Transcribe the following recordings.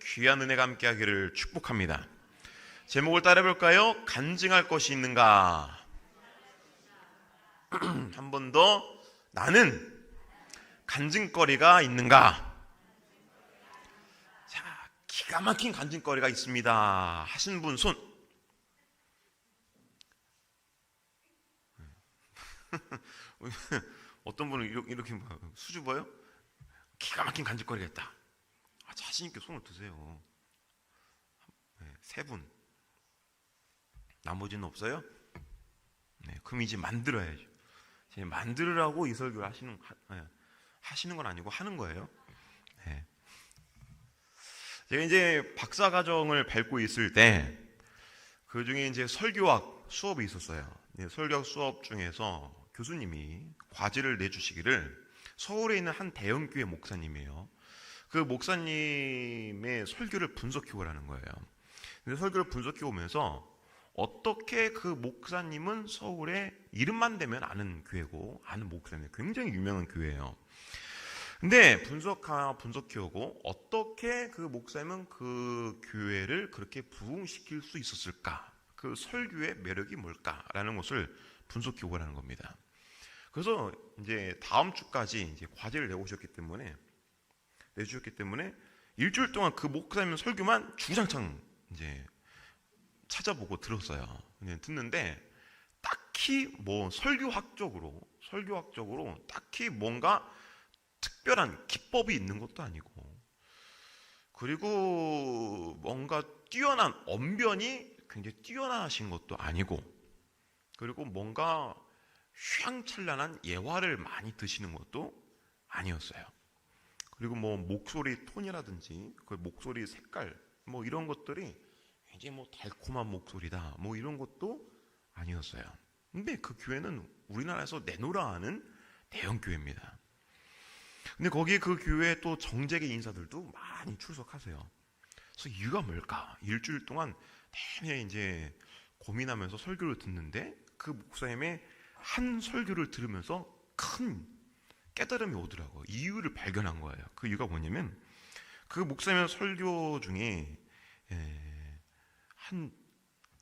귀한 은혜가 함께하기를 축복합니다. 제목을 따라해볼까요? 간증할 것이 있는가? 한 번 더, 나는 간증거리가 있는가? 자, 기가 막힌 간증거리가 있습니다 하신 분 손. 어떤 분은 이렇게 수줍어요? 기가 막힌 간증거리가 있다. 자신 있게 손을 드세요. 네, 세 분. 나머지는 없어요? 네, 그럼 이제 만들어야죠. 이제 만들으라고 이 설교를 하시는 건 아니고 하는 거예요. 네. 제가 이제 박사과정을 밟고 있을 때 그 중에 이제 설교학 수업이 있었어요. 네, 설교학 수업 중에서 교수님이 과제를 내주시기를, 서울에 있는 한 대형교회 목사님이에요. 그 목사님의 설교를 분석해 오라는 거예요. 근데 설교를 분석해 오면서 어떻게 그 목사님은 서울에 이름만 대면 아는 교회고, 아는 목사님, 굉장히 유명한 교회예요. 근데 분석해 오고 어떻게 그 목사님은 그 교회를 그렇게 부흥시킬 수 있었을까? 그 설교의 매력이 뭘까라는 것을 분석해 오라는 겁니다. 그래서 이제 다음 주까지 이제 과제를 내주셨기 때문에 일주일 동안 그 목사님 설교만 주구장창 이제 찾아보고 들었어요. 듣는데 딱히 뭐 설교학적으로 딱히 뭔가 특별한 기법이 있는 것도 아니고, 그리고 뭔가 뛰어난 언변이 굉장히 뛰어나신 것도 아니고, 그리고 뭔가 휘황찬란한 예화를 많이 드시는 것도 아니었어요. 그리고 뭐 목소리 톤이라든지 그 목소리 색깔 뭐 이런 것들이 굉장히 뭐 달콤한 목소리다 뭐 이런 것도 아니었어요. 근데 그 교회는 우리나라에서 내노라 하는 대형 교회입니다. 근데 거기에 그 교회에 또 정재계 인사들도 많이 출석하세요. 그래서 이유가 뭘까? 일주일 동안 내내 이제 고민하면서 설교를 듣는데 그 목사님의 한 설교를 들으면서 큰 깨달음이 오더라고요. 이유를 발견한 거예요. 그 이유가 뭐냐면 그 목사님의 설교 중에 한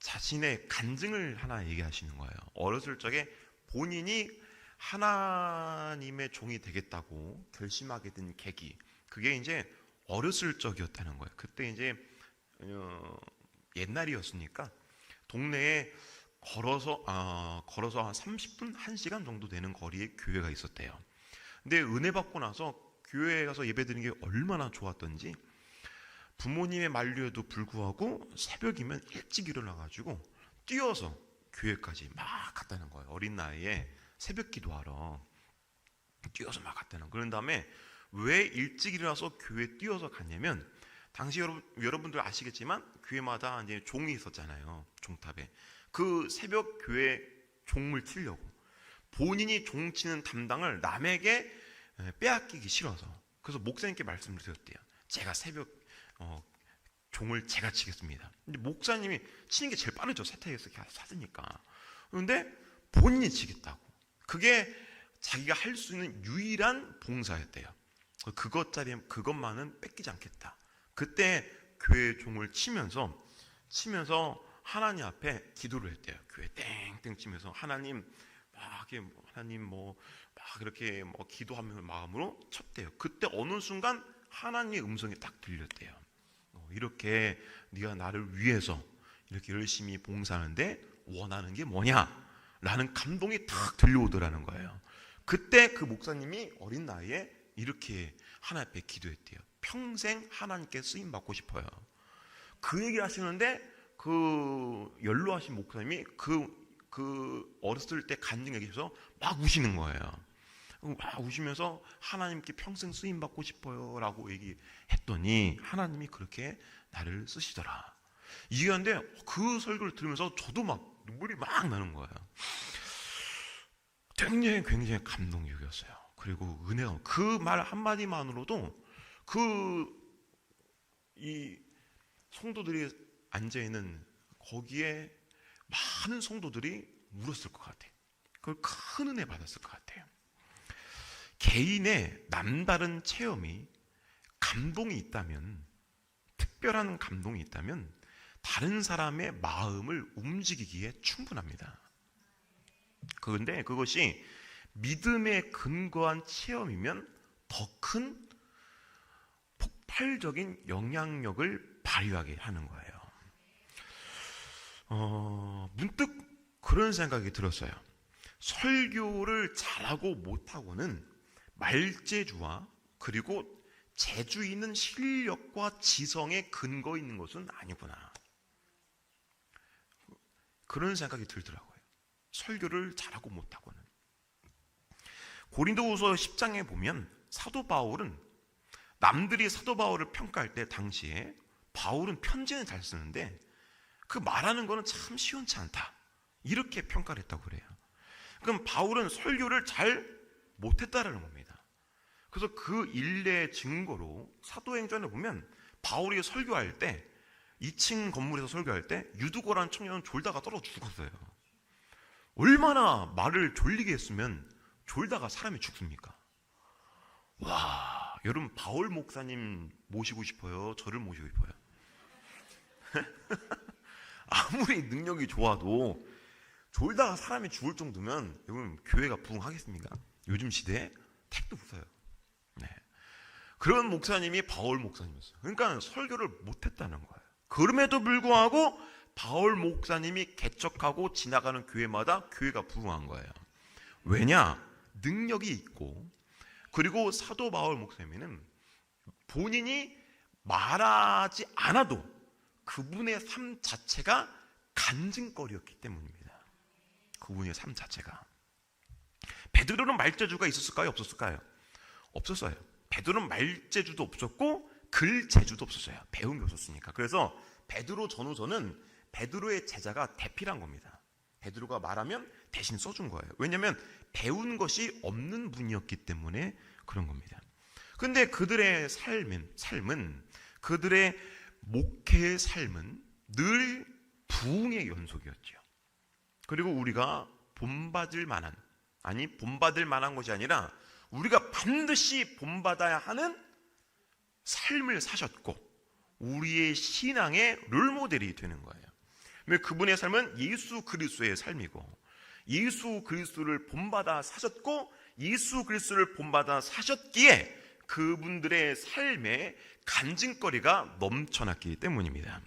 자신의 간증을 하나 얘기하시는 거예요. 어렸을 적에 본인이 하나님의 종이 되겠다고 결심하게 된 계기, 그게 이제 어렸을 적이었다는 거예요. 그때 이제 옛날이었으니까 동네에 걸어서 한 30분, 1시간 정도 되는 거리에 교회가 있었대요. 근데 은혜 받고 나서 교회에 가서 예배 드리는 게 얼마나 좋았던지 부모님의 만류에도 불구하고 새벽이면 일찍 일어나가지고 뛰어서 교회까지 막 갔다는 거예요. 어린 나이에 새벽 기도하러 뛰어서 막 갔다는 거예요. 그런 다음에 왜 일찍 일어나서 교회에 뛰어서 갔냐면, 당시 여러분들 아시겠지만 교회마다 이제 종이 있었잖아요. 종탑에. 그 새벽 교회 종을 치려고 본인이 종 치는 담당을 남에게 빼앗기기 싫어서, 그래서 목사님께 말씀을 드렸대요. 제가 새벽 종을 제가 치겠습니다. 근데 목사님이 치는 게 제일 빠르죠. 세탁에서 찾으니까. 그런데 본인이 치겠다고. 그게 자기가 할 수 있는 유일한 봉사였대요. 그것만은 뺏기지 않겠다. 그때 교회 종을 치면서 하나님 앞에 기도를 했대요. 교회 땡땡 치면서 하나님 막 이렇게 기도하면서 마음으로 쳤대요. 그때 어느 순간 하나님의 음성이 딱 들렸대요. 이렇게 네가 나를 위해서 이렇게 열심히 봉사하는데 원하는 게 뭐냐? 라는 감동이 딱 들려오더라는 거예요. 그때 그 목사님이 어린 나이에 이렇게 하나님 앞에 기도했대요. 평생 하나님께 쓰임 받고 싶어요. 그 얘기를 하시는데 그 연로하신 목사님이 그 어렸을 때 간증 얘기해서 막 우시는 거예요. 막 우시면서 하나님께 평생 쓰임 받고 싶어요 라고 얘기했더니 하나님이 그렇게 나를 쓰시더라. 이해하는데 그 설교를 들으면서 저도 막 눈물이 막 나는 거예요. 굉장히 감동적이었어요. 그리고 은혜가, 그 말 한마디만으로도 이 성도들이 앉아있는 거기에 많은 성도들이 울었을 것 같아요. 그걸 큰 은혜 받았을 것 같아요. 개인의 남다른 체험이 감동이 있다면, 특별한 감동이 있다면 다른 사람의 마음을 움직이기에 충분합니다. 그런데 그것이 믿음에 근거한 체험이면 더 큰 폭발적인 영향력을 발휘하게 하는 거예요. 문득 그런 생각이 들었어요. 설교를 잘하고 못하고는 말재주와 그리고 재주 있는 실력과 지성에 근거 있는 것은 아니구나. 그런 생각이 들더라고요. 설교를 잘하고 못하고는. 고린도후서 10장에 보면 사도 바울은 남들이 사도 바울을 평가할 때 당시에 바울은 편지는 잘 쓰는데 그 말하는 거는 참 시원치 않다. 이렇게 평가를 했다고 그래요. 그럼 바울은 설교를 잘 못했다라는 겁니다. 그래서 그 일례의 증거로 사도행전에 보면 바울이 설교할 때 2층 건물에서 설교할 때 유두고라는 청년은 졸다가 떨어져 죽었어요. 얼마나 말을 졸리게 했으면 졸다가 사람이 죽습니까? 와, 여러분 바울 목사님 모시고 싶어요? 저를 모시고 싶어요? 아무리 능력이 좋아도 졸다가 사람이 죽을 정도면 여러분 교회가 부흥하겠습니까? 요즘 시대에 택도 없어요. 네. 그런 목사님이 바울 목사님이었어요. 그러니까 설교를 못했다는 거예요. 그럼에도 불구하고 바울 목사님이 개척하고 지나가는 교회마다 교회가 부흥한 거예요. 왜냐? 능력이 있고, 그리고 사도 바울 목사님은 본인이 말하지 않아도 그분의 삶 자체가 간증거리였기 때문입니다. 그분의 삶 자체가. 베드로는 말재주가 있었을까요? 없었을까요? 없었어요. 베드로는 말재주도 없었고 글재주도 없었어요. 배운 게 없었으니까. 그래서 베드로 전후서는 베드로의 제자가 대필한 겁니다. 베드로가 말하면 대신 써준 거예요. 왜냐하면 배운 것이 없는 분이었기 때문에 그런 겁니다. 그런데 그들의 삶은 그들의 목회의 삶은 늘 부흥의 연속이었죠. 그리고 우리가 본받을 만한 것이 아니라 우리가 반드시 본받아야 하는 삶을 사셨고 우리의 신앙의 롤모델이 되는 거예요. 그분의 삶은 예수 그리스도의 삶이고 예수 그리스도를 본받아 사셨고 예수 그리스도를 본받아 사셨기에 그분들의 삶에 간증거리가 넘쳐났기 때문입니다.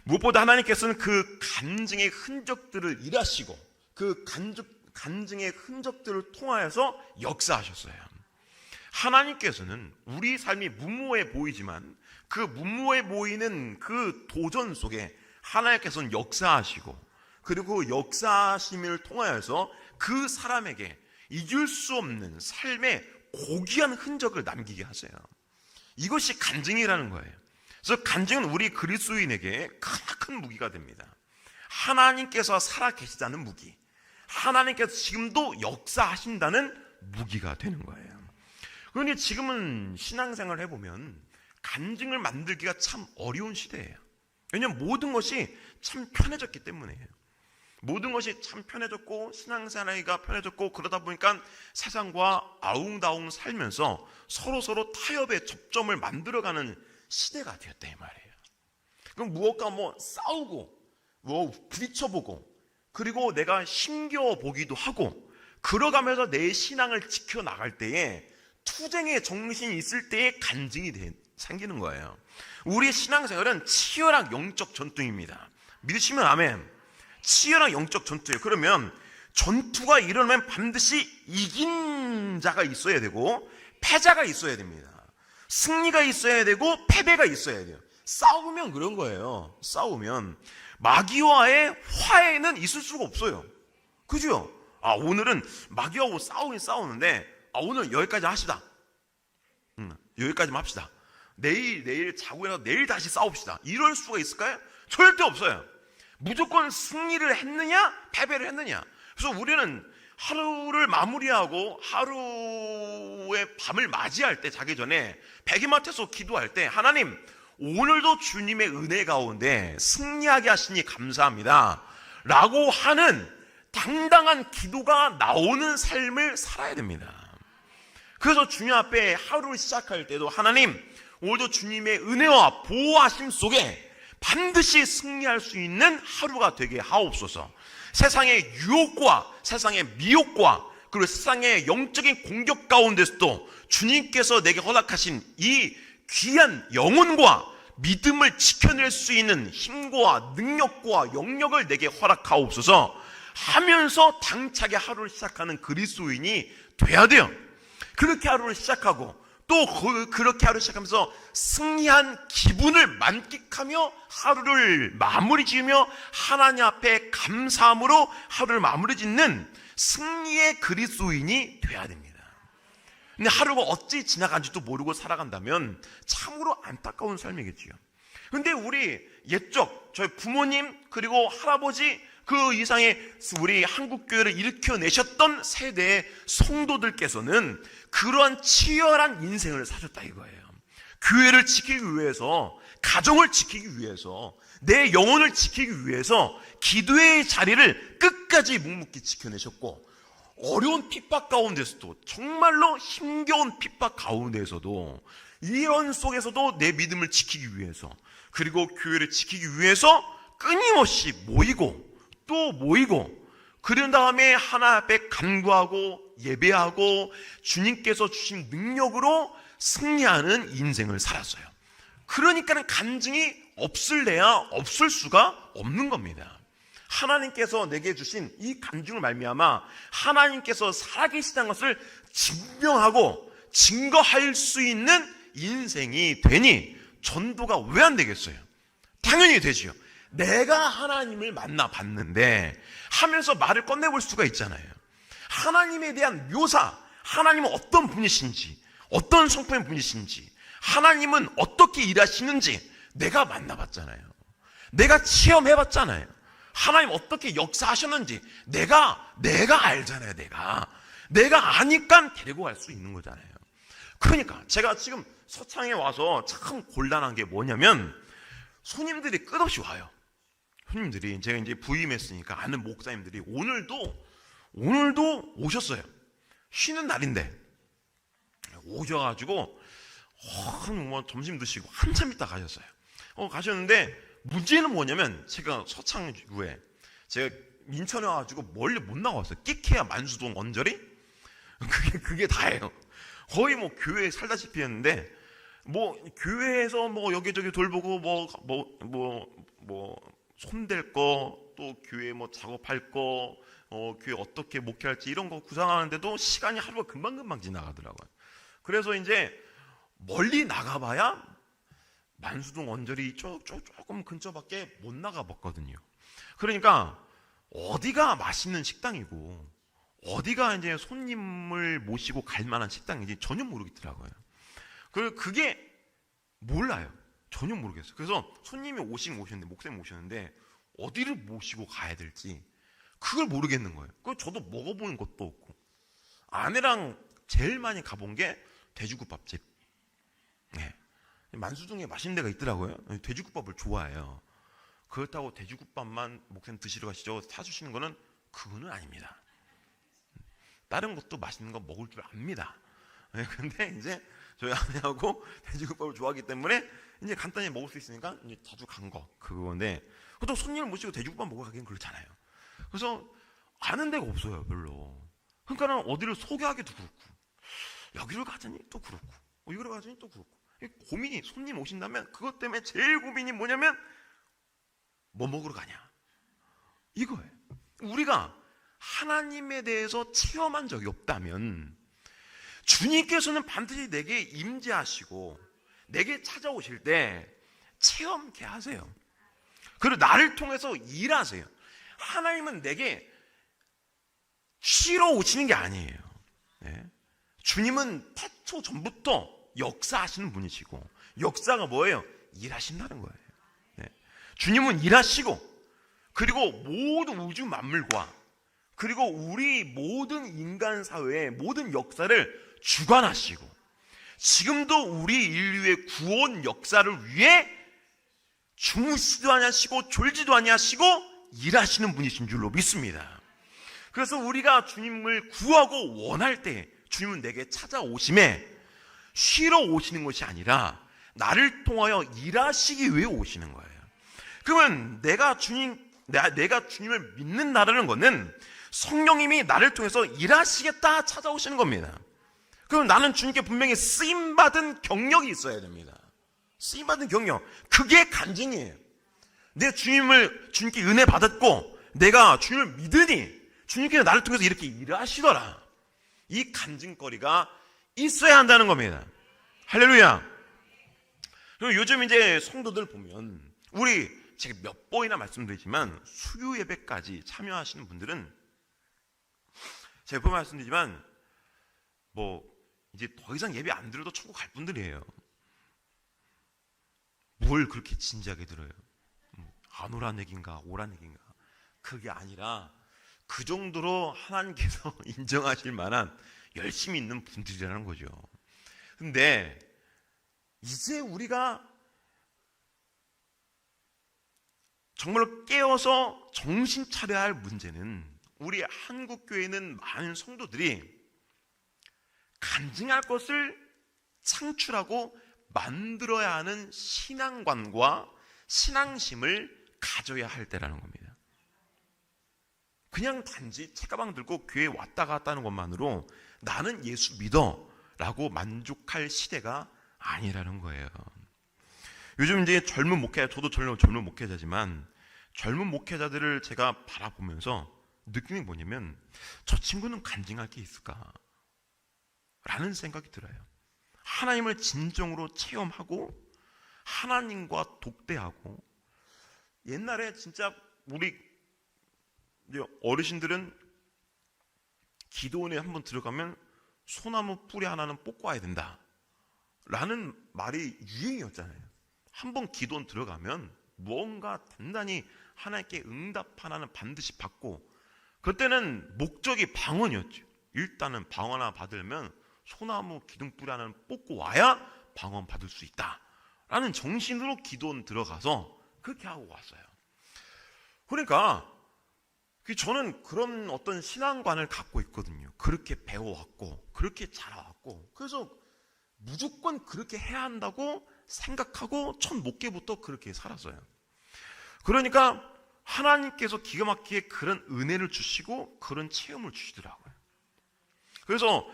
무엇보다 하나님께서는 그 간증의 흔적들을 일하시고 그 간증의 흔적들을 통하여서 역사하셨어요. 하나님께서는 우리 삶이 무모해 보이지만 그 무모해 보이는 그 도전 속에 하나님께서는 역사하시고 그리고 역사하심을 통하여서 그 사람에게 잊을 수 없는 삶의 고귀한 흔적을 남기게 하세요. 이것이 간증이라는 거예요. 그래서 간증은 우리 그리스도인에게 큰 무기가 됩니다. 하나님께서 살아계시다는 무기, 하나님께서 지금도 역사하신다는 무기가 되는 거예요. 그런데 지금은 신앙생활을 해보면 간증을 만들기가 참 어려운 시대예요. 왜냐하면 모든 것이 참 편해졌기 때문이에요. 모든 것이 참 편해졌고 신앙생활이 편해졌고 그러다 보니까 세상과 아웅다웅 살면서 서로 타협의 접점을 만들어가는 시대가 되었다 이 말이에요. 그럼 무엇과 싸우고 부딪혀보고 그리고 내가 힘겨워보기도 하고 그러가면서 내 신앙을 지켜나갈 때에 투쟁의 정신이 있을 때에 간증이 생기는 거예요. 우리의 신앙생활은 치열한 영적 전투입니다. 믿으시면 아멘. 치열한 영적 전투예요. 그러면 전투가 일어나면 반드시 이긴 자가 있어야 되고 패자가 있어야 됩니다. 승리가 있어야 되고 패배가 있어야 돼요. 싸우면 그런 거예요. 싸우면 마귀와의 화해는 있을 수가 없어요. 그죠? 오늘은 마귀하고 싸우는데 오늘 여기까지 하시다. 여기까지만 합시다. 내일 자고 일어나서 내일 다시 싸웁시다. 이럴 수가 있을까요? 절대 없어요. 무조건 승리를 했느냐 패배를 했느냐. 그래서 우리는 하루를 마무리하고 하루의 밤을 맞이할 때 자기 전에 베개맡에서 기도할 때 하나님 오늘도 주님의 은혜 가운데 승리하게 하시니 감사합니다 라고 하는 당당한 기도가 나오는 삶을 살아야 됩니다. 그래서 주님 앞에 하루를 시작할 때도 하나님 오늘도 주님의 은혜와 보호하심 속에 반드시 승리할 수 있는 하루가 되게 하옵소서. 세상의 유혹과 세상의 미혹과 그리고 세상의 영적인 공격 가운데서도 주님께서 내게 허락하신 이 귀한 영혼과 믿음을 지켜낼 수 있는 힘과 능력과 영역을 내게 허락하옵소서 하면서 당차게 하루를 시작하는 그리스도인이 돼야 돼요. 그렇게 하루를 시작하고 또 그렇게 하루를 시작하면서 승리한 기분을 만끽하며 하루를 마무리 지으며 하나님 앞에 감사함으로 하루를 마무리 짓는 승리의 그리스도인이 돼야 됩니다. 근데 하루가 어찌 지나간지도 모르고 살아간다면 참으로 안타까운 삶이겠지요. 근데 우리 옛적 저희 부모님 그리고 할아버지 그 이상의 우리 한국교회를 일으켜내셨던 세대의 성도들께서는 그러한 치열한 인생을 사셨다 이거예요. 교회를 지키기 위해서, 가정을 지키기 위해서, 내 영혼을 지키기 위해서 기도의 자리를 끝까지 묵묵히 지켜내셨고, 어려운 핍박 가운데서도, 정말로 힘겨운 핍박 가운데서도, 이런 속에서도 내 믿음을 지키기 위해서, 그리고 교회를 지키기 위해서 끊임없이 모이고 또 모이고, 그런 다음에 하나님 앞에 간구하고 예배하고 주님께서 주신 능력으로 승리하는 인생을 살았어요. 그러니까는 간증이 없을래야 없을 수가 없는 겁니다. 하나님께서 내게 주신 이 간증을 말미암아 하나님께서 살아계시다는 것을 증명하고 증거할 수 있는 인생이 되니 전도가 왜 안 되겠어요? 당연히 되지요. 내가 하나님을 만나봤는데 하면서 말을 꺼내볼 수가 있잖아요. 하나님에 대한 묘사, 하나님은 어떤 분이신지, 어떤 성품의 분이신지, 하나님은 어떻게 일하시는지 내가 만나봤잖아요. 내가 체험해봤잖아요. 하나님 어떻게 역사하셨는지 내가 알잖아요. 내가 아니까 데리고 갈 수 있는 거잖아요. 그러니까 제가 지금 서창에 와서 참 곤란한 게 뭐냐면 손님들이 끝없이 와요. 손님들이 제가 이제 부임했으니까 아는 목사님들이 오늘도 오셨어요. 쉬는 날인데 오셔가지고 뭐 점심 드시고 한참 있다 가셨어요. 가셨는데 문제는 뭐냐면 제가 서창구에 제가 인천에 와가지고 멀리 못 나왔어요. 끼케야 만수동 언저리 그게 다예요. 거의 뭐 교회에 살다시피 했는데 뭐 교회에서 뭐 여기저기 돌보고 뭐 손댈 거, 또 교회 뭐 작업할 거, 교회 어떻게 목회할지 이런 거 구상하는데도 시간이 하루가 금방금방 지나가더라고요. 그래서 이제 멀리 나가봐야 만수동 언저리 조금 근처밖에 못 나가봤거든요. 그러니까 어디가 맛있는 식당이고 어디가 이제 손님을 모시고 갈 만한 식당인지 전혀 모르겠더라고요. 그게 몰라요. 전혀 모르겠어요. 그래서 손님이 오셨는데, 목사님 오셨는데 어디를 모시고 가야 될지 그걸 모르겠는 거예요. 저도 먹어보는 것도 없고, 아내랑 제일 많이 가본 게 돼지국밥집. 네. 만수동에 맛있는 데가 있더라고요. 돼지국밥을 좋아해요. 그렇다고 돼지국밥만 목사님 드시러 가시죠 사주시는 거는 그거는 아닙니다. 다른 것도 맛있는 거 먹을 줄 압니다. 근데 이제 저희 아내하고 돼지국밥을 좋아하기 때문에 이제 간단히 먹을 수 있으니까 이제 자주 간 거 그건데, 또 손님을 모시고 돼지국밥 먹으러 가기는 그렇잖아요. 그래서 아는 데가 없어요, 별로. 그러니까 어디를 소개하기도 그렇고, 여기를 가자니 또 그렇고, 이거를 가자니 또 그렇고. 고민이, 손님 오신다면 그것 때문에 제일 고민이 뭐냐면 뭐 먹으러 가냐 이거예요. 우리가 하나님에 대해서 체험한 적이 없다면 주님께서는 반드시 내게 임재하시고 내게 찾아오실 때 체험케 하세요. 그리고 나를 통해서 일하세요. 하나님은 내게 쉬러 오시는 게 아니에요. 네. 주님은 태초 전부터 역사하시는 분이시고, 역사가 뭐예요? 일하신다는 거예요. 네. 주님은 일하시고, 그리고 모든 우주 만물과 그리고 우리 모든 인간 사회의 모든 역사를 주관하시고, 지금도 우리 인류의 구원 역사를 위해 주무시도 아니하시고 졸지도 아니하시고 일하시는 분이신 줄로 믿습니다. 그래서 우리가 주님을 구하고 원할 때 주님은 내게 찾아오심에 쉬러 오시는 것이 아니라 나를 통하여 일하시기 위해 오시는 거예요. 그러면 내가 주님을 믿는다라는 것은 성령님이 나를 통해서 일하시겠다 찾아오시는 겁니다. 그럼 나는 주님께 분명히 쓰임받은 경력이 있어야 됩니다. 쓰임받은 경력, 그게 간증이에요. 내 주님께 은혜 받았고 내가 주님을 믿으니 주님께서 나를 통해서 이렇게 일하시더라. 이 간증거리가 있어야 한다는 겁니다. 할렐루야. 그리고 요즘 이제 성도들 보면 제가 몇 번이나 말씀드리지만 수요 예배까지 참여하시는 분들은 제가 몇 번 말씀드리지만 이제 더 이상 예배 안 들어도 천국 갈 분들이에요. 뭘 그렇게 진지하게 들어요? 안 오란 얘기인가 오란 얘기인가? 그게 아니라 그 정도로 하나님께서 인정하실 만한 열심히 있는 분들이라는 거죠. 근데 이제 우리가 정말로 깨어서 정신 차려야 할 문제는 우리 한국교회는 많은 성도들이 간증할 것을 창출하고 만들어야 하는 신앙관과 신앙심을 가져야 할 때라는 겁니다. 그냥 단지 책가방 들고 교회에 왔다 갔다 하는 것만으로 나는 예수 믿어 라고 만족할 시대가 아니라는 거예요. 요즘 이제 젊은 목회자, 저도 젊은 목회자지만 젊은 목회자들을 제가 바라보면서 느끼는 게 뭐냐면 저 친구는 간증할 게 있을까? 라는 생각이 들어요. 하나님을 진정으로 체험하고 하나님과 독대하고 옛날에 진짜 우리 어르신들은 기도원에 한번 들어가면 소나무 뿌리 하나는 뽑고 와야 된다 라는 말이 유행이었잖아요. 한번 기도원 들어가면 무언가 단단히 하나님께 응답 하나는 반드시 받고, 그때는 목적이 방언이었죠. 일단은 방언 하나 받으면 소나무 기둥뿌리 하나는 뽑고 와야 방언 받을 수 있다 라는 정신으로 기도원 들어가서 그렇게 하고 왔어요. 그러니까 저는 그런 어떤 신앙관을 갖고 있거든요. 그렇게 배워왔고 그렇게 자라왔고, 그래서 무조건 그렇게 해야 한다고 생각하고 첫 목회부터 그렇게 살았어요. 그러니까 하나님께서 기가 막히게 그런 은혜를 주시고 그런 체험을 주시더라고요. 그래서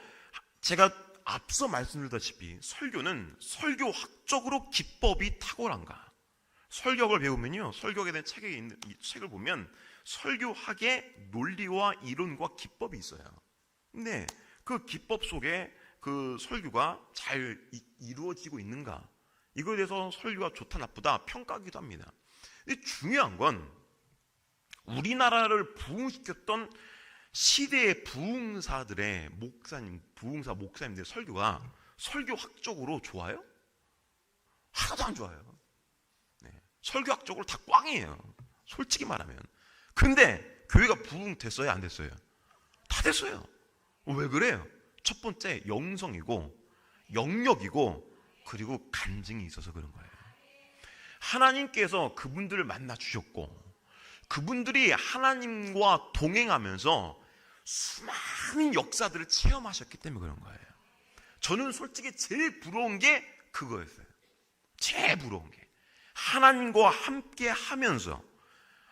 제가 앞서 말씀드렸다시피 설교는 설교학적으로 기법이 탁월한가? 설교학을 배우면요, 설교학에 대한 책을 보면 설교학의 논리와 이론과 기법이 있어요. 근데 그 기법 속에 그 설교가 잘 이루어지고 있는가, 이거에 대해서 설교가 좋다 나쁘다 평가하기도 합니다. 근데 중요한 건 우리나라를 부흥시켰던 시대의 부흥사들의 목사님들의 설교가 설교학적으로 좋아요? 하나도 안 좋아요. 네. 설교학적으로 다 꽝이에요, 솔직히 말하면. 근데 교회가 부흥됐어요, 안 됐어요? 다 됐어요. 왜 그래요? 첫 번째 영성이고 영역이고 그리고 간증이 있어서 그런 거예요. 하나님께서 그분들을 만나 주셨고 그분들이 하나님과 동행하면서 수많은 역사들을 체험하셨기 때문에 그런 거예요. 저는 솔직히 제일 부러운 게 그거였어요. 제일 부러운 게 하나님과 함께 하면서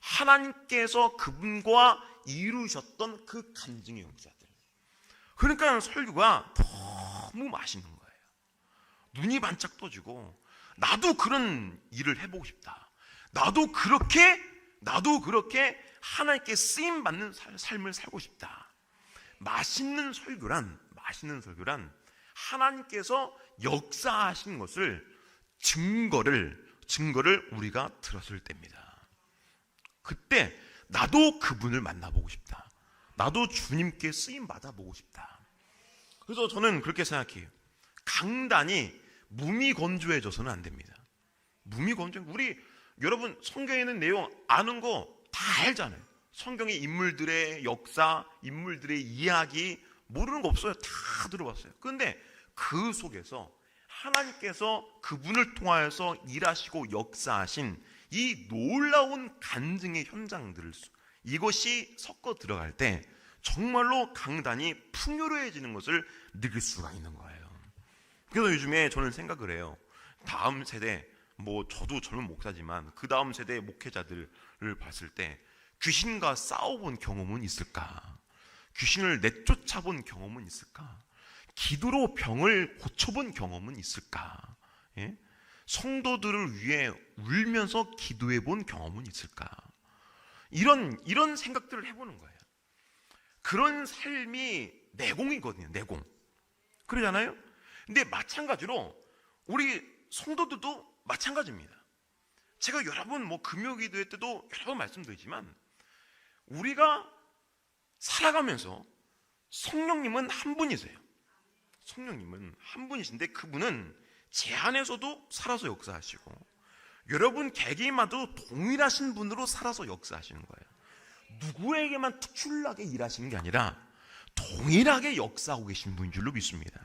하나님께서 그분과 이루셨던 그 간증의 역사들. 그러니까 설교가 너무 맛있는 거예요. 눈이 반짝 떠지고 나도 그런 일을 해보고 싶다. 나도 그렇게 하나님께 쓰임받는 삶을 살고 싶다. 맛있는 설교란 하나님께서 역사하신 것을 증거를 우리가 들었을 때입니다. 그때 나도 그분을 만나보고 싶다. 나도 주님께 쓰임 받아보고 싶다. 그래서 저는 그렇게 생각해요. 강단이 무미건조해져서는 안 됩니다. 우리 여러분 성경에 있는 내용 아는 거 다 알잖아요. 성경의 인물들의 역사, 인물들의 이야기 모르는 거 없어요. 다 들어봤어요. 그런데 그 속에서 하나님께서 그분을 통하여서 일하시고 역사하신 이 놀라운 간증의 현장들을 이것이 섞어 들어갈 때 정말로 강단이 풍요로워지는 것을 느낄 수가 있는 거예요. 그래서 요즘에 저는 생각을 해요. 다음 세대, 뭐 저도 젊은 목사지만 그 다음 세대 목회자들을 봤을 때 귀신과 싸워본 경험은 있을까? 귀신을 내쫓아본 경험은 있을까? 기도로 병을 고쳐본 경험은 있을까? 예? 성도들을 위해 울면서 기도해본 경험은 있을까? 이런 생각들을 해보는 거예요. 그런 삶이 내공이거든요. 내공. 그러잖아요. 근데 마찬가지로 우리 성도들도 마찬가지입니다. 제가 여러 번 금요기도회 때도 여러 번 말씀드리지만 우리가 살아가면서 성령님은 한 분이세요. 성령님은 한 분이신데 그분은 제 안에서도 살아서 역사하시고 여러분 개개인마도 동일하신 분으로 살아서 역사하시는 거예요. 누구에게만 특출나게 일하시는 게 아니라 동일하게 역사하고 계신 분인 줄로 믿습니다.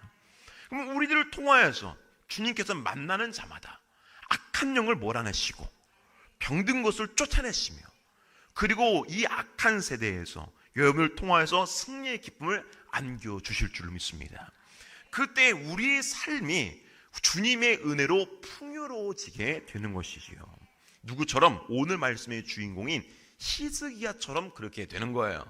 그럼 우리들을 통하여서 주님께서 만나는 자마다 악한 영을 몰아내시고 병든 것을 쫓아내시며 그리고 이 악한 세대에서 여러분을 통하여서 승리의 기쁨을 안겨주실 줄로 믿습니다. 그때 우리의 삶이 주님의 은혜로 풍요로워지게 되는 것이지요. 누구처럼? 오늘 말씀의 주인공인 히스기야처럼 그렇게 되는 거예요.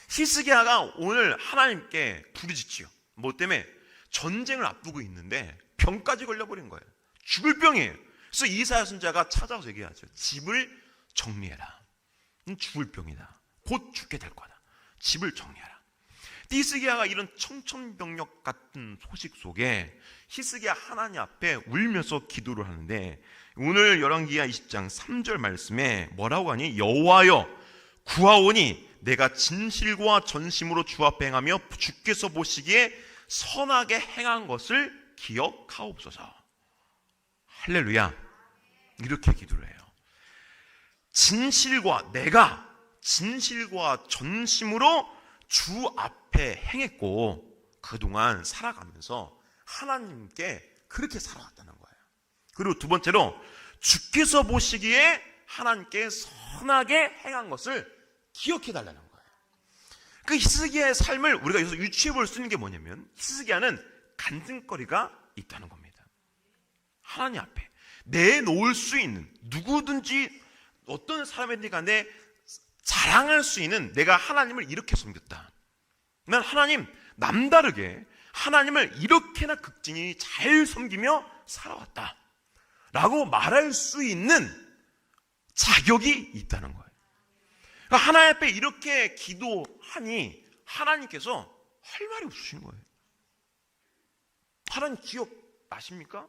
히스기야가 오늘 하나님께 부르짖지요. 뭐 때문에? 전쟁을 앞두고 있는데 병까지 걸려버린 거예요. 죽을 병이에요. 그래서 이사야 선지자가 찾아와서 얘기하죠. 집을 정리해라. 죽을 병이다. 곧 죽게 될 거다. 집을 정리해라. 히스기야가 이런 청천벽력 같은 소식 속에 히스기야 하나님 앞에 울면서 기도를 하는데 오늘 열왕기하 20장 3절 말씀에 뭐라고 하니? 여호와여 구하오니 내가 진실과 전심으로 주 앞에 행하며 주께서 보시기에 선하게 행한 것을 기억하옵소서. 할렐루야. 이렇게 기도를 해요. 내가 진실과 전심으로 주 앞에 행했고 그동안 살아가면서 하나님께 그렇게 살아왔다는 거예요. 그리고 두 번째로 주께서 보시기에 하나님께 선하게 행한 것을 기억해 달라는 거예요. 그 히스기야의 삶을 우리가 여기서 유추해 볼 수 있는 게 뭐냐면 히스기야는 간증거리가 있다는 겁니다. 하나님 앞에 내놓을 수 있는 누구든지 어떤 사람이든지 간에 자랑할 수 있는 내가 하나님을 이렇게 섬겼다. 난 하나님 남다르게 하나님을 이렇게나 극진히 잘 섬기며 살아왔다 라고 말할 수 있는 자격이 있다는 거예요. 그러니까 하나님 앞에 이렇게 기도하니 하나님께서 할 말이 없으신 거예요. 하나님 기억나십니까?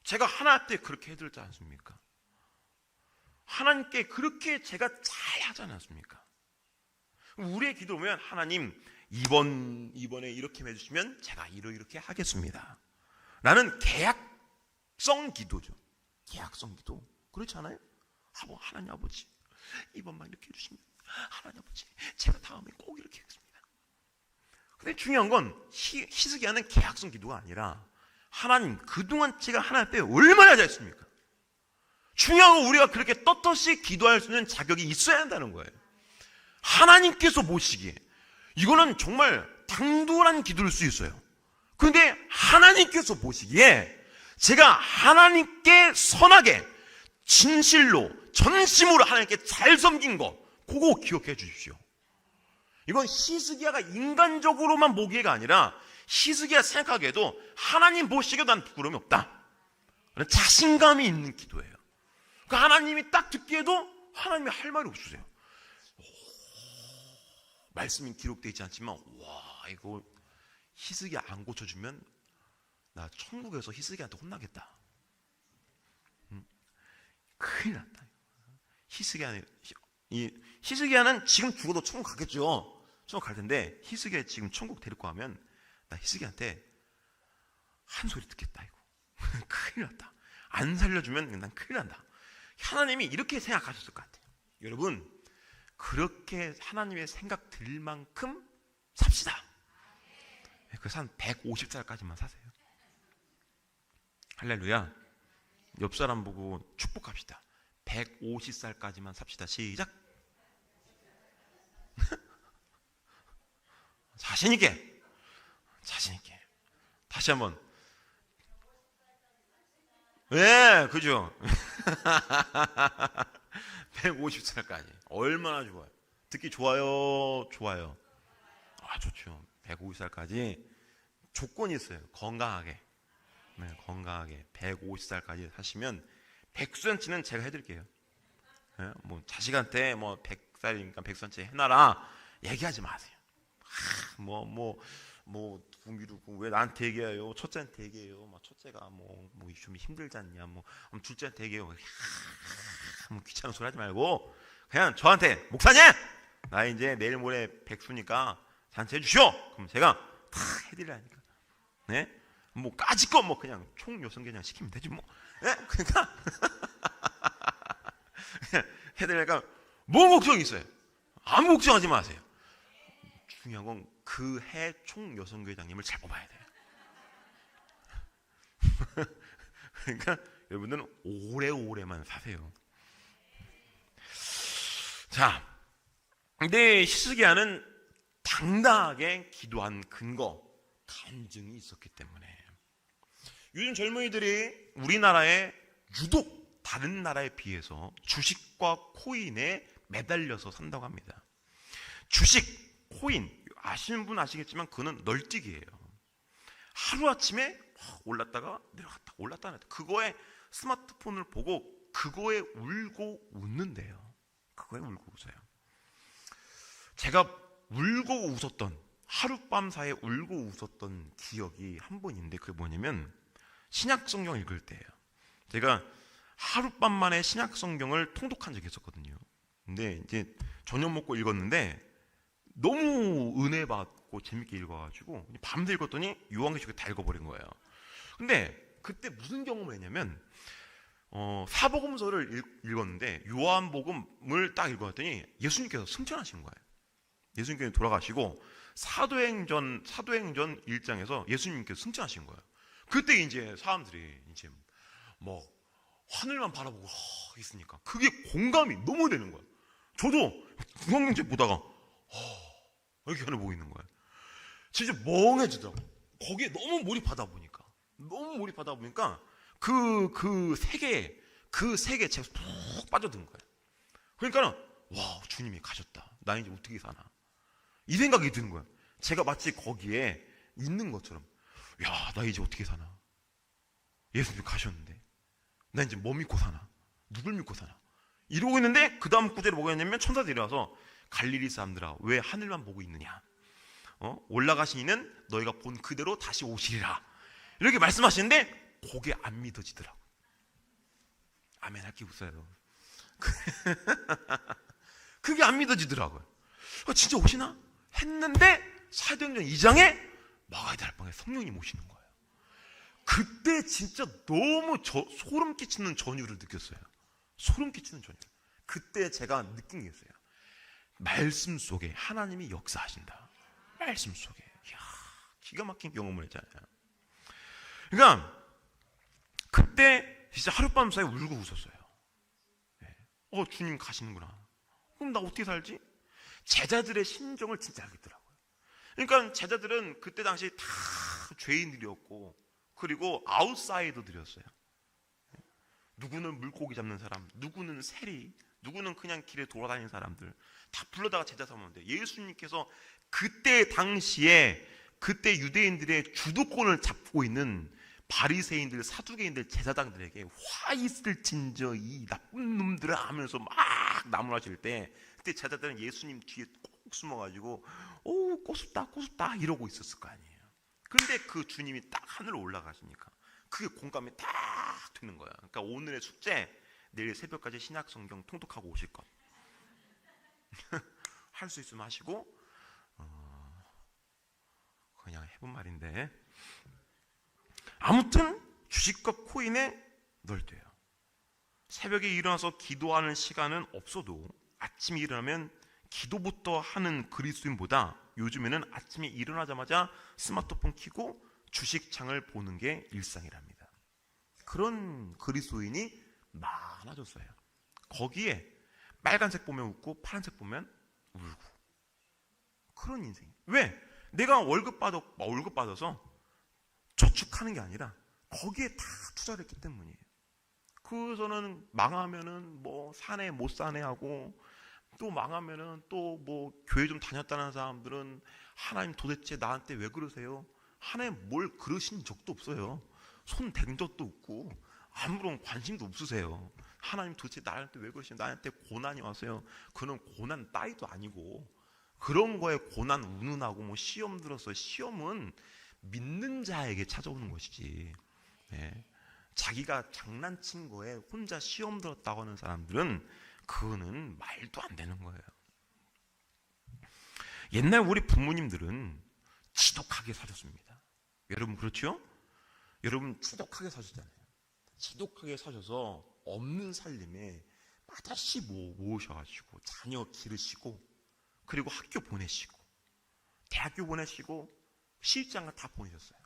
제가 하나님 앞에 그렇게 해드렸지 않습니까? 하나님께 그렇게 제가 잘 하지 않았습니까? 우리의 기도 보면 하나님 이번에 이렇게 해주시면 제가 이렇게 하겠습니다 라는 계약성 기도죠. 계약성 기도. 그렇지 않아요? 하나님 아버지 이번만 이렇게 해주시면 하나님 아버지 제가 다음에 꼭 이렇게 하겠습니다. 근데 중요한 건 히스기야는 계약성 기도가 아니라 하나님 그동안 제가 하나님 앞에 얼마나 잘했습니까? 중요한 건 우리가 그렇게 떳떳이 기도할 수 있는 자격이 있어야 한다는 거예요. 하나님께서 보시기에 이거는 정말 당돌한 기도일 수 있어요. 그런데 하나님께서 보시기에 제가 하나님께 선하게 진실로 전심으로 하나님께 잘 섬긴 거 그거 기억해 주십시오. 이건 히스기야가 인간적으로만 보기가 아니라 히스기야 생각하기에도 하나님 보시기에도 난 부끄러움이 없다. 자신감이 있는 기도예요. 그러니까 하나님이 딱 듣기에도 하나님이 할 말이 없으세요. 말씀이 기록되어 있지 않지만 와 이거 히스기야 안 고쳐주면 나 천국에서 히스기야한테 혼나겠다. 큰일 났다. 히스기야는 지금 죽어도 천국 가겠죠. 천국 갈 텐데 히스기야 지금 천국 데리고 가면 나 히스기야한테 한 소리 듣겠다 이거. 큰일 났다. 안 살려주면 난 큰일 난다. 하나님이 이렇게 생각하셨을 것 같아요. 여러분 그렇게 하나님의 생각 들 만큼 삽시다. 그래서 한 150살까지만 사세요. 할렐루야. 옆 사람 보고 축복합시다. 150살까지만 삽시다. 시작. 자신있게 다시 한번 예, 그죠? 150살까지. 얼마나 좋아요. 듣기 좋아요, 좋아요. 아, 좋죠. 150살까지 조건이 있어요. 건강하게. 네, 건강하게. 150살까지 사시면 백수잔치는 제가 해드릴게요. 예? 뭐 자식한테 뭐 100살이니까 백수잔치 해놔라 얘기하지 마세요. 동기르고 왜 나한테 얘기해요? 첫째한테 얘기해요. 막 첫째가 뭐 좀 힘들지 않냐? 뭐 둘째한테 얘기해요. 뭐 귀찮은 소리 하지 말고 그냥 저한테 목사님, 나 이제 내일 모레 백수니까 잔치 해주시오. 그럼 제가 다 해드리라니까. 네? 뭐 까짓거 뭐 그냥 총 여성개장 시키면 되지 뭐. 네? 그러니까 해드리니까 뭐 걱정이 있어요? 아무 걱정하지 마세요. 중요한 건 그 해 총 여성교회장님을 잘 뽑아야 돼요. 그러니까 여러분들은 오래오래만 사세요. 자, 근데 히스기야는 당당하게 기도한 근거, 간증이 있었기 때문에 요즘 젊은이들이 우리나라에 유독 다른 나라에 비해서 주식과 코인에 매달려서 산다고 합니다. 주식, 코인 아시는 분 아시겠지만 그거는 널뛰기예요. 하루아침에 올랐다가 내려갔다 올랐다 내려갔다. 그거에 스마트폰을 보고 그거에 울고 웃는데요. 그거에 울고 웃어요. 제가 울고 웃었던, 하룻밤 사이에 울고 웃었던 기억이 한 번인데 그게 뭐냐면 신약성경 읽을 때예요. 제가 하룻밤 만에 신약성경을 통독한 적이 있었거든요. 근데 이제 저녁 먹고 읽었는데 너무 은혜 받고 재밌게 읽어가지고 밤새 읽었더니 요한계시록 다 읽어버린 거예요. 근데 그때 무슨 경험을 했냐면 사복음서를 읽었는데 요한복음을 딱 읽었더니 예수님께서 승천하신 거예요. 예수님께서 돌아가시고 사도행전 1장에서 예수님께서 승천하신 거예요. 그때 이제 사람들이 이제 뭐 하늘만 바라보고 있으니까 그게 공감이 너무 되는 거예요. 저도 성경책 보다가 이렇게 하늘 보고 있는 거예요. 진짜 멍해지더라고. 거기에 너무 몰입하다 보니까 그 세계에 제가 푹 빠져든 거예요. 그러니까 와, 주님이 가셨다. 나 이제 어떻게 사나? 이 생각이 드는 거예요. 제가 마치 거기에 있는 것처럼, 야, 나 이제 어떻게 사나? 예수님이 가셨는데 나 이제 뭐 믿고 사나? 누굴 믿고 사나? 이러고 있는데 그 다음 구절에 뭐가 있냐면 천사들이 와서 갈릴리 사람들아 왜 하늘만 보고 있느냐? 올라가신 이는 너희가 본 그대로 다시 오시리라. 이렇게 말씀하시는데 그게 안 믿어지더라고. 아멘 할게 웃어요. 그게 안 믿어지더라고요. 진짜 오시나? 했는데 사도행전 2장에 막아야 될 방에 성령님 오시는 거예요. 그때 진짜 너무 소름 끼치는 전율을 느꼈어요. 소름 끼치는 전율. 그때 제가 느낀 게 있어요. 말씀 속에 하나님이 역사하신다. 말씀 속에. 이야, 기가 막힌 경험을 했잖아요. 그러니까 그때 진짜 하룻밤 사이에 울고 웃었어요. 주님 가시는구나. 그럼 나 어떻게 살지? 제자들의 심정을 진짜 알겠더라고요. 그러니까 제자들은 그때 당시 다 죄인들이었고 그리고 아웃사이더들이었어요. 누구는 물고기 잡는 사람, 누구는 세리, 누구는 그냥 길에 돌아다니는 사람들 다 불러다가 제자 삼았는데 예수님께서 그때 당시에 그때 유대인들의 주도권을 잡고 있는 바리새인들, 사두개인들, 제사장들에게 화 있을진저 이 나쁜 놈들아 하면서 막 나무라질 때 그때 제자들은 예수님 뒤에 꼭 숨어가지고 오 꼬숩다 이러고 있었을 거 아니에요. 그런데 그 주님이 딱 하늘로 올라가시니까 그게 공감이 딱 되는 거야. 그러니까 오늘의 숙제, 내일 새벽까지 신약성경 통독하고 오실 것. 할 수 있으면 하시고 그냥 해본 말인데 아무튼 주식과 코인에 널뛰어요. 새벽에 일어나서 기도하는 시간은 없어도 아침에 일어나면 기도부터 하는 그리스도인보다 요즘에는 아침에 일어나자마자 스마트폰 켜고 주식창을 보는 게 일상이랍니다. 그런 그리스도인이 많아졌어요. 거기에 빨간색 보면 웃고 파란색 보면 울고 그런 인생. 왜? 내가 월급 받아서 저축하는 게 아니라 거기에 다 투자를 했기 때문이에요. 그래서는 망하면은 뭐 사내 못 사내 하고, 또 망하면은 또 뭐 교회 좀 다녔다는 사람들은 하나님 도대체 나한테 왜 그러세요? 하나님 뭘 그러신 적도 없어요. 손 댄 적도 없고 아무런 관심도 없으세요. 하나님 도대체 나한테 왜 그러시냐? 나한테 고난이 왔어요. 그는 고난 따위도 아니고, 그런 거에 고난 운운하고 뭐 시험 들었어요. 시험은 믿는 자에게 찾아오는 것이지, 네. 자기가 장난친 거에 혼자 시험 들었다고 하는 사람들은 그거는 말도 안 되는 거예요. 옛날 우리 부모님들은 지독하게 사셨습니다. 여러분 그렇죠? 여러분 지독하게 사셨잖아요. 지독하게 사셔서 없는 살림에 마다시 모으셔가지고 자녀 기르시고, 그리고 학교 보내시고 대학교 보내시고 시집장가 다 보내셨어요.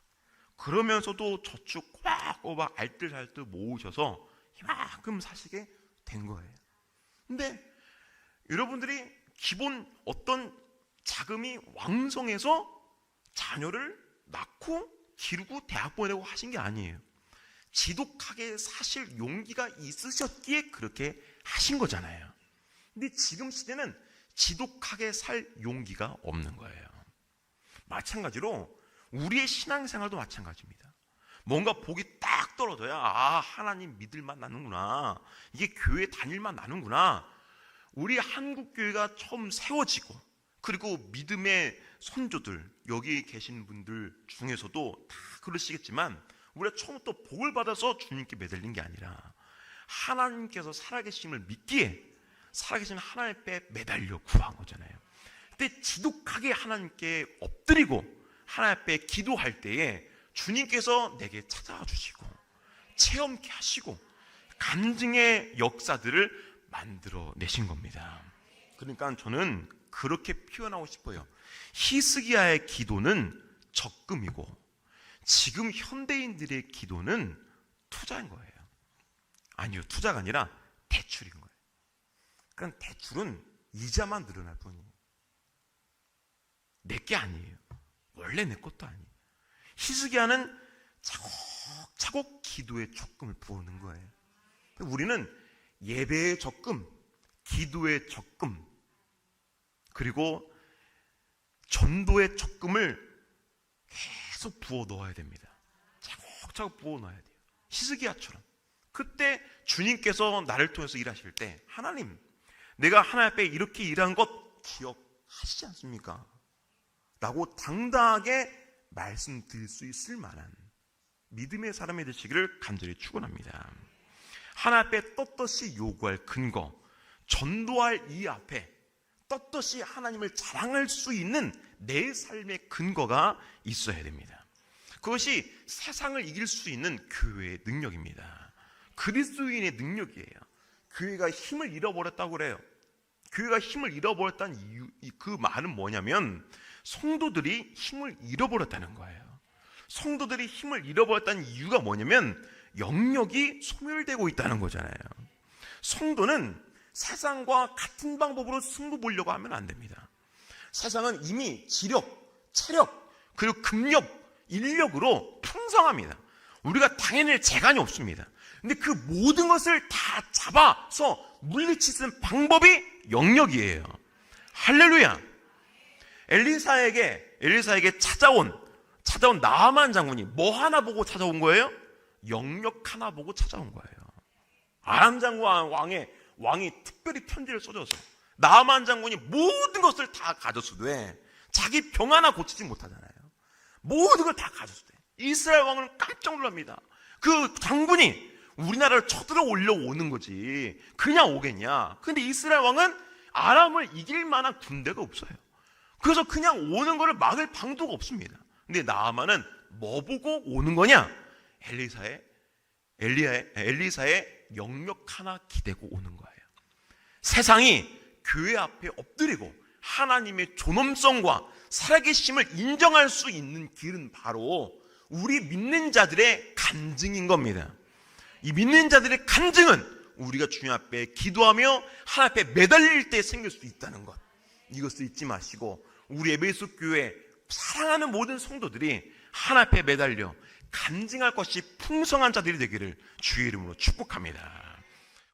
그러면서도 저축 꼬박꼬박 알뜰살뜰 모으셔서 이만큼 사시게 된 거예요. 근데 여러분들이 기본 어떤 자금이 왕성해서 자녀를 낳고 기르고 대학 보내고 하신 게 아니에요. 지독하게 사실 용기가 있으셨기에 그렇게 하신 거잖아요. 근데 지금 시대는 지독하게 살 용기가 없는 거예요. 마찬가지로 우리의 신앙생활도 마찬가지입니다. 뭔가 복이 딱 떨어져야 하나님 믿을만 나는구나, 이게 교회 다닐만 나는구나. 우리 한국교회가 처음 세워지고, 그리고 믿음의 선조들 여기 계신 분들 중에서도 다 그러시겠지만, 우리가 처음부터 복을 받아서 주님께 매달린 게 아니라 하나님께서 살아계심을 믿기에 살아계신 하나님 앞에 매달려 구한 거잖아요. 그때 지독하게 하나님께 엎드리고 하나님 앞에 기도할 때에 주님께서 내게 찾아와 주시고 체험케 하시고 간증의 역사들을 만들어 내신 겁니다. 그러니까 저는 그렇게 표현하고 싶어요. 히스기야의 기도는 적금이고 지금 현대인들의 기도는 투자인 거예요. 아니요, 투자가 아니라 대출인 거예요. 그러니까 대출은 이자만 늘어날 뿐이에요. 내 게 아니에요. 원래 내 것도 아니에요. 히스기야는 차곡차곡 기도의 적금을 부어놓은 거예요. 우리는 예배의 적금, 기도의 적금, 그리고 전도의 적금을 계속 부어 넣어야 됩니다. 차곡차곡 부어 넣어야 돼요. 히스기야처럼. 그때 주님께서 나를 통해서 일하실 때, 하나님, 내가 하나님 앞에 이렇게 일한 것 기억하시지 않습니까? 라고 당당하게 말씀드릴 수 있을 만한 믿음의 사람이 되시기를 간절히 축원합니다. 하나님 앞에 떳떳이 요구할 근거, 전도할 이 앞에 떳떳이 하나님을 자랑할 수 있는 내 삶의 근거가 있어야 됩니다. 그것이 세상을 이길 수 있는 교회의 능력입니다. 그리스도인의 능력이에요. 교회가 힘을 잃어버렸다고 그래요. 교회가 힘을 잃어버렸다는 이유, 그 말은 뭐냐면 성도들이 힘을 잃어버렸다는 거예요. 성도들이 힘을 잃어버렸다는 이유가 뭐냐면 영역이 소멸되고 있다는 거잖아요. 성도는 세상과 같은 방법으로 승부 보려고 하면 안 됩니다. 세상은 이미 지력, 체력, 그리고 금력, 인력으로 풍성합니다. 우리가 당해낼 재간이 없습니다. 근데 그 모든 것을 다 잡아서 물리치는 방법이 영역이에요. 할렐루야. 엘리사에게 찾아온 나아만 장군이 뭐 하나 보고 찾아온 거예요? 영역 하나 보고 찾아온 거예요. 아람 장군 왕이 특별히 편지를 써줘서 나아만 장군이 모든 것을 다 가졌어도 자기 병 하나 고치지 못하잖아요. 모든 걸 다 가졌어도 이스라엘 왕은 깜짝 놀랍니다. 그 장군이 우리나라를 쳐들어 올려오는 거지 그냥 오겠냐. 근데 이스라엘 왕은 아람을 이길 만한 군대가 없어요. 그래서 그냥 오는 거를 막을 방도가 없습니다. 근데 나아만은 뭐 보고 오는 거냐? 엘리사의 영역 하나 기대고 오는 거예요. 세상이 교회 앞에 엎드리고 하나님의 존엄성과 살아계심을 인정할 수 있는 길은 바로 우리 믿는 자들의 간증인 겁니다. 이 믿는 자들의 간증은 우리가 주님 앞에 기도하며 하나님 앞에 매달릴 때 생길 수 있다는 것, 이것을 잊지 마시고 우리 에베소 교회 사랑하는 모든 성도들이 하나님 앞에 매달려 간증할 것이 풍성한 자들이 되기를 주의 이름으로 축복합니다.